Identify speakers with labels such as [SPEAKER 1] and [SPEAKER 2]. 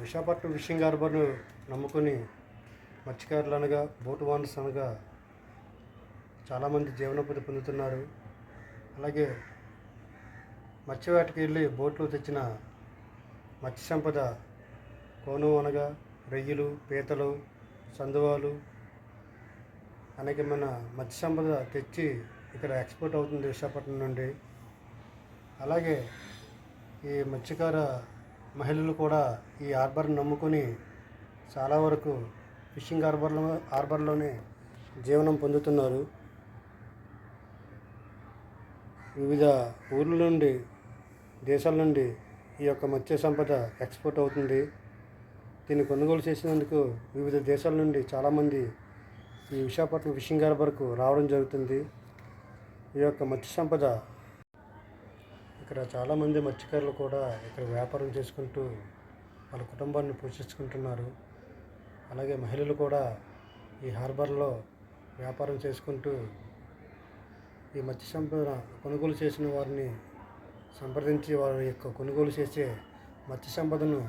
[SPEAKER 1] Visakhapatnam fishing హార్బర్ను నమ్ముకొని మత్స్యకారులు అనగా బోటు ఓనర్స్ అనగా చాలామంది జీవనోపాధి పొందుతున్నారు. అలాగే మత్స్యవేటకి వెళ్ళి బోట్లో తెచ్చిన మత్స్య సంపద కోను అనగా రొయ్యలు, పీతలు, సందువాలు అనేకమైన మత్స్య సంపద తెచ్చి ఇక్కడ ఎక్స్పోర్ట్ అవుతుంది విశాఖపట్నం నుండి. అలాగే ఈ మత్స్యకార మహిళలు కూడా ఈ హార్బర్ని నమ్ముకొని చాలా వరకు ఫిషింగ్ హార్బర్లోనే జీవనం పొందుతున్నారు. వివిధ ఊర్ల నుండి, దేశాల నుండి ఈ యొక్క మత్స్య సంపద ఎక్స్పోర్ట్ అవుతుంది. దీన్ని కొనుగోలు చేసినందుకు వివిధ దేశాల నుండి చాలామంది ఈ విశాఖపట్నం ఫిషింగ్ హార్బర్కు రావడం జరుగుతుంది. ఈ యొక్క మత్స్య సంపద ఇక్కడ చాలామంది మత్స్యకారులు కూడా ఇక్కడ వ్యాపారం చేసుకుంటూ వాళ్ళ కుటుంబాన్ని పోషించుకుంటున్నారు. అలాగే మహిళలు కూడా ఈ హార్బర్లో వ్యాపారం చేసుకుంటూ ఈ మత్స్య సంపద కొనుగోలు చేసిన వారిని సంప్రదించి వారి యొక్క కొనుగోలు చేసే మత్స్య సంపదను